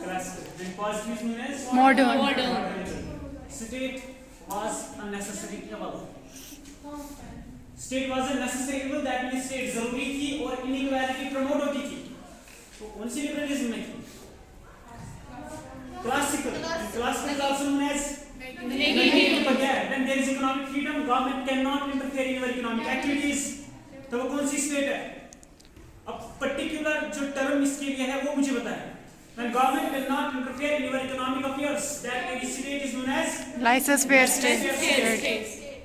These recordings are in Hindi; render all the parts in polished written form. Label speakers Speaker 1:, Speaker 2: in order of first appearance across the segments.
Speaker 1: classical. And positivism is
Speaker 2: Modern.
Speaker 1: State was a necessary evil. State was a necessary evil, that means state जरूरी थी और inequality promote होती थी. तो कौन सी liberalism में थी? Classical. And classical is also known as negative. When there is economic freedom, government cannot interfere in your economic activities. तो वो कौन सी state है? अब particular जो term इसके लिए है वो मुझे बताएं. When government will not interfere in your economic affairs, that very state is known as
Speaker 2: Laissez-faire state.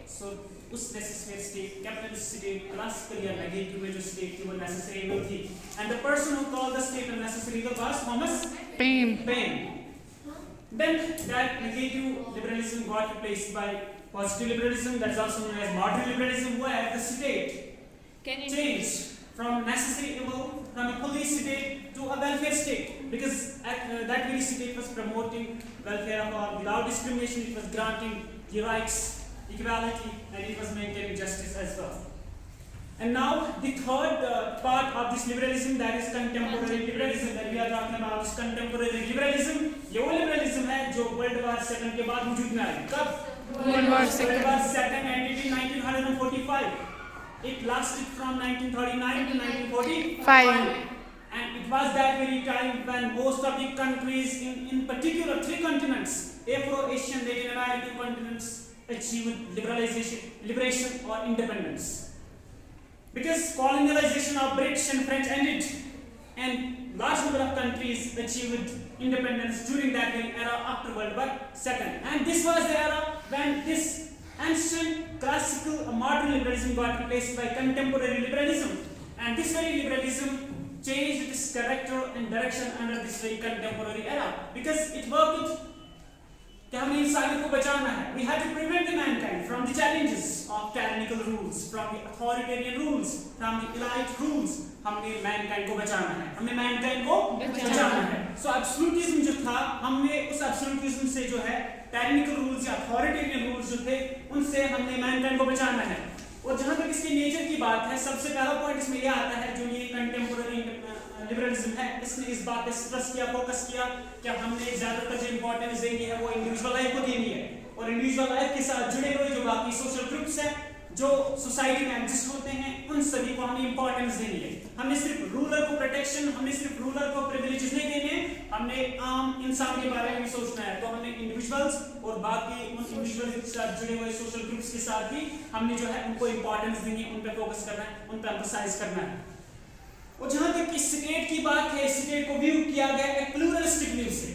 Speaker 1: So उस laissez-faire state, capitalist state, classical या negative में जो state थी वो necessary evil थी. And the person who called the state a necessary evil was Thomas Paine. Then that negative liberalism got replaced by positive liberalism, that's also known as modern liberalism, where the state changed from necessary evil, from a police state to a welfare state, because that very state was promoting welfare of all without discrimination. It was granting the rights, equality, and it was maintaining justice as well. And now the third part of this liberalism, that is contemporary liberalism, that we are talking about is contemporary liberalism. ये वो liberalism है जो World War II के बाद वजूद में आई. कब?
Speaker 2: World War
Speaker 1: II ended in 1945. It lasted from 1939 to 1945. And it was that very time when most of the countries, in particular 3 continents, Afro-Asian, Latin American continents, achieved liberation or independence. Because colonialization of British and French ended, and large number of countries achieved independence during that very era after World War II. And this was the era when this ancient classical modern liberalism got replaced by contemporary liberalism. And this very liberalism changed its character and direction under this very contemporary era, because it worked कि हमें इंसानियत को बचाना है. We had to prevent the mankind from the challenges of tyrannical rules, from the authoritarian rules, from the elite rules. हमने mankind को बचाना है. हमें mankind को बचाना है. So absolutism जो था, हमने उस absolutism से जो है tyrannical rules या authoritarian rules जो थे, उनसे हमने mankind को बचाना है. और जहाँ तक इसके नेचर की बात है, सबसे पहला पॉइंट इसमें यह आता है जो ये कंटेम्पोररी लिबरलिज्म है, इसने इस बात पे स्ट्रेस किया, फोकस किया कि हमने ज्यादातर जो इंपॉर्टेंस देनी है वो इंडिविजुअल लाइफ को देनी है, और इंडिविजुअल लाइफ के साथ जुड़े हुए जो बाकी सोशल ग्रुप्स हैं जो सोसाइटी में एग्जिस्ट होते हैं, उन सभी को हमें इंपॉर्टेंस देनी है. हमने सिर्फ रूलर को प्रोटेक्शन, हमने सिर्फ रूलर को प्रिविलेजेस नहीं देने, हमने आम इंसान के बारे में भी सोचना है. तो हमने इंडिविजुअल्स और बाकी उन इंडिविजुअल्स के साथ जुड़े हुए सोशल ग्रुप्स के साथ भी हमने जो है उनको इंपॉर्टेंस देनी है, उन पे फोकस करना है, उन पे एम्फसाइज करना है. और जहां तक इस स्टेट की बात है, स्टेट को व्यू किया गया एक प्लूरलिस्टिक व्यू से.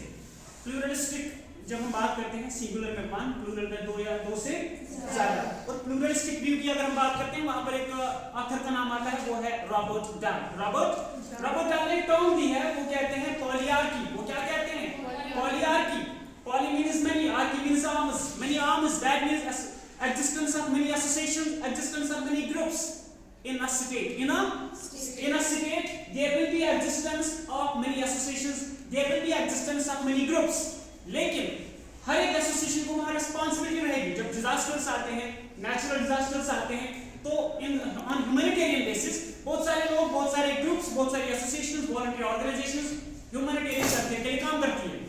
Speaker 1: प्लूरलिस्टिक जब हम बात करते हैं सिंगुलर में वन, प्लूरल में 2 या 2 से ज्यादा, और प्लूरलिस्टिक व्यू की अगर हम बात करते हैं, वहां पर एक ऑथर का नाम आता है, वो है रॉबर्ट डाल. रॉबर्ट डाल ने टर्म दी है, वो कहते हैं पॉलीआर्की. वो क्या कहते हैं? Polyarchy. Poly means many, archy means arms. Many arms, that means existence of many associations, existence of many groups in a state. In a state there will be existence of many associations, there will be existence of many groups. लेकिन हर एक एसोसिएशन को वहां रिस्पांसिबिलिटी रहेगी. जब डिजास्टर्स आते हैं, नेचुरल डिजास्टर्स आते हैं, तो ऑन ह्यूमैनिटेरियन बेसिस बहुत सारे लोग, बहुत सारे ग्रुप्स, बहुत सारी एसोसिएशंस, वॉलंटियर ऑर्गेनाइजेशंस ह्यूमैनिटेरियन करते के लिए काम करती हैं.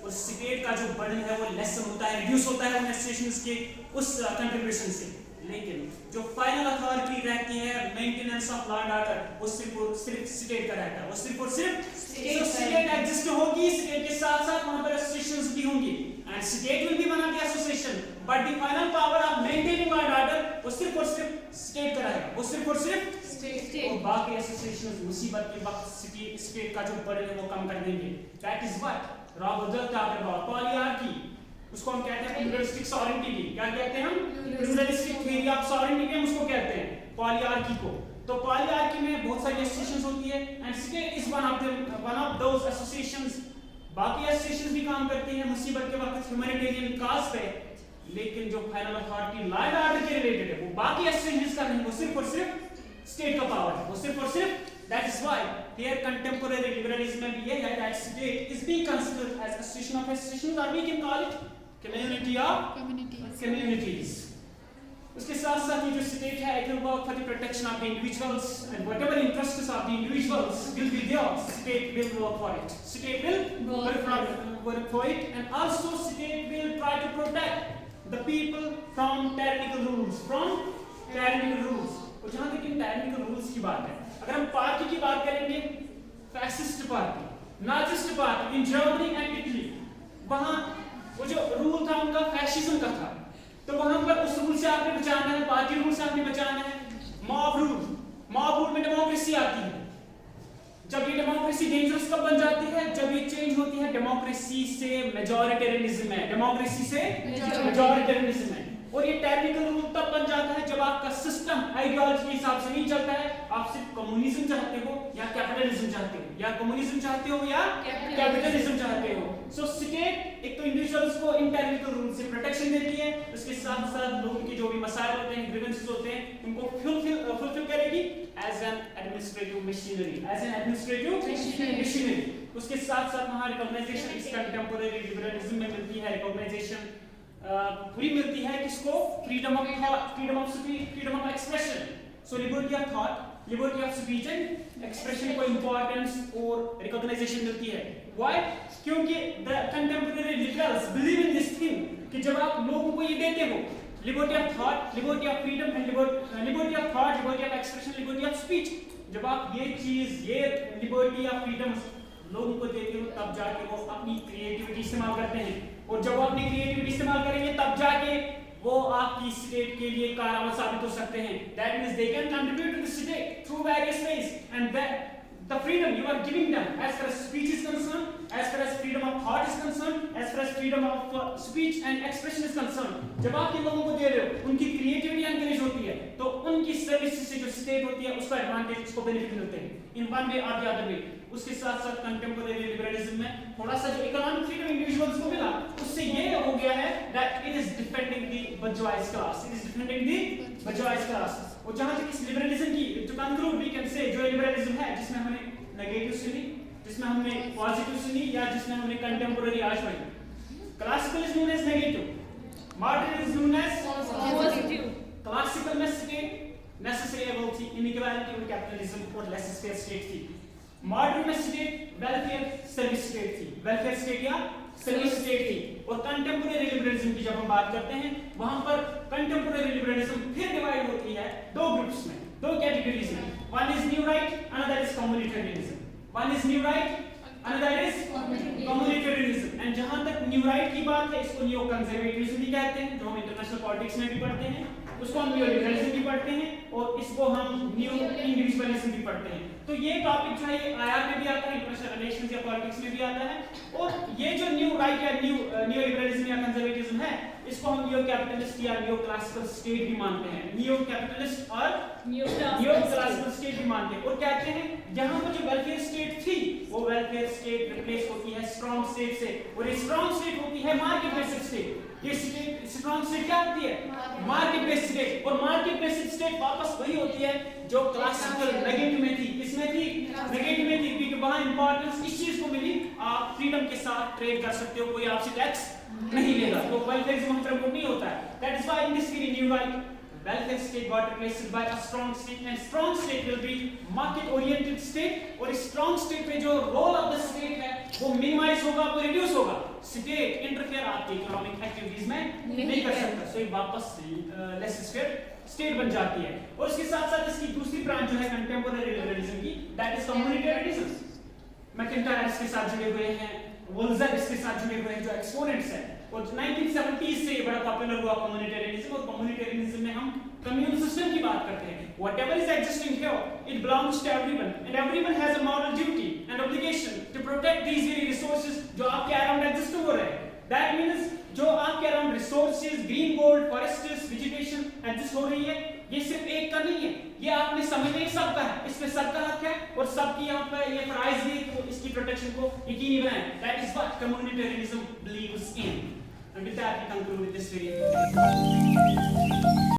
Speaker 1: और स्टेट का जो बर्डन है वो लेसन होता है, रिड्यूस होता है उन एसोसिएशंस के उस कंट्रीब्यूशन से. लेकिन जो फाइनल अथॉरिटी रहती है maintenance of law and order, वो सिर्फ स्टेट का रहता है. वो सिर्फ और सिर्फ स्टेट एग्जिस्ट होगी, स्टेट के साथ साथ वहां पर एसोसिएशंस भी होंगी, and state will be one of the association, but the final power of maintaining law and order वो सिर्फ और सिर्फ स्टेट का रहेगा. वो सिर्फ और सिर्फ स्टेट. और बाकी एसोसिएशंस मुसीबत के वक्त स्टेट का जो बर्डन है वो कम कर देंगे. That is what Robert talk about polyarchy. उसको हम कहते हैं प्लूरलिस्टिक सॉवरेनिटी. क्या कहते हैं हम? प्लूरलिस्टिक थ्योरी ऑफ सॉवरेनिटी हम उसको कहते हैं, पॉलीआर्की को. तो पॉलीआर्की में बहुत सारी एसोसिएशंस होती है, and state is one of those associations. बाकी एसोसिएशंस भी काम करती हैं मुसीबत के वक्त ह्यूमैनिटेरियन काज पे, लेकिन जो final authority law and order के रिलेटेड है वो बाकी एसोसिएशंस का नहीं, वो सिर्फ और सिर्फ स्टेट का पावर है. वो सिर्फ और सिर्फ that is why here contemporary liberalism में भी ये है that state is being considered as association of associations, or we can call it community of communities. उसके साथ साथ ये जो स्टेट है, it will work for the protection of the individuals, and whatever interests of the individuals will be there, state will work for it. State will work for it, and also state will try to protect the people from tyrannical rules. और जहाँ तक इन tyrannical rules की बात है, अगर हम पार्टी की बात करेंगे, fascist party, Nazist party in Germany and Italy, वहाँ वो जो रूल था उनका फैशिज्म का था, तो वहाँ पर उस रूल से आपने बचाना है, पार्टी रूल से आपने बचाना है। मॉब रूल में डेमोक्रेसी आती है। जब ये डेमोक्रेसी डेंजरस कब बन जाती है? जब ये चेंज होती है डेमोक्रेसी से मेजॉरिटेरियनिज्म में, डेमोक्रेसी से मेजॉरिटेरियनिज्म में। और ये टाइपिकल रूल तब बन जाता है जब आपका सिस्टम आइडियोलॉजी के हिसाब से नहीं चलता है, आप सिर्फ कम्युनिज्म चाहते हो या कैपिटलिज्म चाहते हो, या कम्युनिज्म चाहते हो या कैपिटलिज्म चाहते हो। सो स्टेट एक तो इंडिविजुअल्स को इन टाइपिकल रूल से प्रोटेक्शन देती है, उसके साथ साथ लोगों के जो भी मसाइल होते हैं, ग्रीवेंसेस होते हैं, उनको फुलफिल करेगी एज एन एडमिनिस्ट्रेटिव मशीनरी। उसके साथ साथ वहाँ रिकॉग्नाइजेशन इस कंटेम्पोरेरी लिबरलिज्म में मिलती है, रिकॉग्नाइजेशन पूरी मिलती है किसको? Freedom of thought, freedom of speech, freedom of expression. So liberty of thought, liberty of speech and expression को इंपॉर्टेंस और रिकॉग्नाइजेशन मिलती है। व्हाई? क्योंकि the contemporary liberals believe in this thing कि जब आप लोगों को ये देते हो liberty of thought, liberty of freedom and liberty of thought, liberty of expression, liberty of speech, जब आप ये चीज, ये लिबर्टी ऑफ फ्रीडम लोगों को देते हो, तब जाके वो अपनी क्रिएटिविटी इस्तेमाल करते हैं। और जब वो अपनी क्रिएटिविटी इस्तेमाल करेंगे तब जाके वो आपकी स्टेट के लिए कारगर साबित हो सकते हैं। That means they can contribute to the state through various ways, and that the freedom you are giving them as far as speech is concerned, as far as freedom of thought is concerned, as far as freedom of speech and expression is concerned, जब आप इन लोगों को दे रहे हो, उनकी क्रिएटिविटी एनकरेज होती है, तो उनकी सर्विस से जो स्टेट होती है उसका एडवांटेज, उसको बेनिफिट मिलते हैं इन वन वे और द अदर वे। उसके साथ साथ कंटेम्पोरेरी लिबरलिज्म में थोड़ा सा जो इकोनॉमिक फ्रीडम इंडिविजुअल्स को मिला, उससे ये हो गया है that it is defending the bourgeoisie class, it is defending the bourgeoisie class. और जहां तक इस लिबरलिज्म की जो कंक्लूड वी कैन से, जो लिबरलिज्म है जिसमें हमने नेगेटिव सुनी, जिसमें हमने पॉजिटिव सुनी, या जिसमें हमने कंटेम्पोरेरी आज पढ़ी। Classical is known as negative, modern is known as positive. Classical में स्टेट नेसेसरी एबल थी, इनइक्वालिटी और कैपिटलिज्म और लेस स्पेयर स्टेट थी। मॉडर्न में स्टेट वेलफेयर सर्विस स्टेट थी, वेलफेयर स्टेट या सर्विस स्टेट थी। और कंटेम्पोरेरी लिबरलिज्म की जब हम बात करते हैं, वहां पर कंटेम्पोरेरी लिबरलिज्म फिर डिवाइड होती है दो ग्रुप्स में, दो कैटेगरीज में। One is new right, another is communitarianism. One is new right, another is communitarianism. And जहाँ तक new right की बात है, इसको neo conservatism भी कहते हैं, जो हम इंटरनेशनल पॉलिटिक्स में भी पढ़ते हैं, उसको हम neo liberalism भी पढ़ते हैं, और इसको हम new individualism भी पढ़ते हैं। तो ये टॉपिक जो है ये IR में भी आता है, इंटरनेशनल रिलेशंस या पॉलिटिक्स में भी आता है। और ये जो न्यू राइट या न्यू लिबरलिज्म या कंजर्वेटिज्म है, इसको हम न्यू कैपिटलिस्ट या न्यू क्लासिकल स्टेट भी मानते हैं, न्यू कैपिटलिस्ट और न्यू क्लासिकल स्टेट भी मानते हैं। और कहते हैं यहाँ पर जो वेलफेयर स्टेट थी, वो वेलफेयर स्टेट रिप्लेस होती है स्ट्रॉन्ग स्टेट से, और ये स्ट्रॉन्ग स्टेट होती है मार्केट बेस्ड स्टेट। ये स्टेट स्ट्रॉन्ग स्टेट क्या होती है? Market based state. और मार्केट बेस्ड स्टेट वापस वही होती है जो क्लासिकल नेगेटिव में थी। किसमें थी? नेगेटिव में थी, क्योंकि वहां इंपॉर्टेंस इस चीज को मिली, आप फ्रीडम के साथ ट्रेड कर सकते हो, कोई आपसे टैक्स नहीं लेगा, तो वेलफेयरिज्म प्रमोट नहीं होता है। That is why in this very new right welfare state got replaced by a strong state, and strong state will be market oriented state। और इस strong state में जो role of the state है वो minimize होगा, वो reduce होगा। state interfere आपकी economic activities में नहीं कर सकता, so ये वापस less sphere state बन जाती है। और उसके साथ साथ इसकी दूसरी ब्रांच जो है contemporary liberalism की, that is communitarianism। मैकेंटायर इसके साथ जुड़े हुए हैं, वोल्जर इसके साथ जुड़े हुए हैं, जो एक्सपोनेंट्स हैं। और 1970s से बड़ा पॉपुलर हुआ कम्युनिटेरियनिज्म। और कम्युनिटेरियनिज्म में हम कम्युनल सिस्टम की बात करते हैं। Whatever is existing here, it belongs to everyone, and everyone has a moral duty and obligation to protect these very resources जो आपके अराउंड एग्जिस्ट हो रहे हैं। That means जो आपके around resources, green gold, forests, vegetation exist हो रही है, ये सिर्फ एक का नहीं है, ये आपने समझना ही सबका है, इसमें सबका हक है, और सबकी यहाँ पर ये प्राइज है तो इसकी प्रोटेक्शन को यकीनी बनाएं। That is what communitarianism believes in. And with that we conclude this video.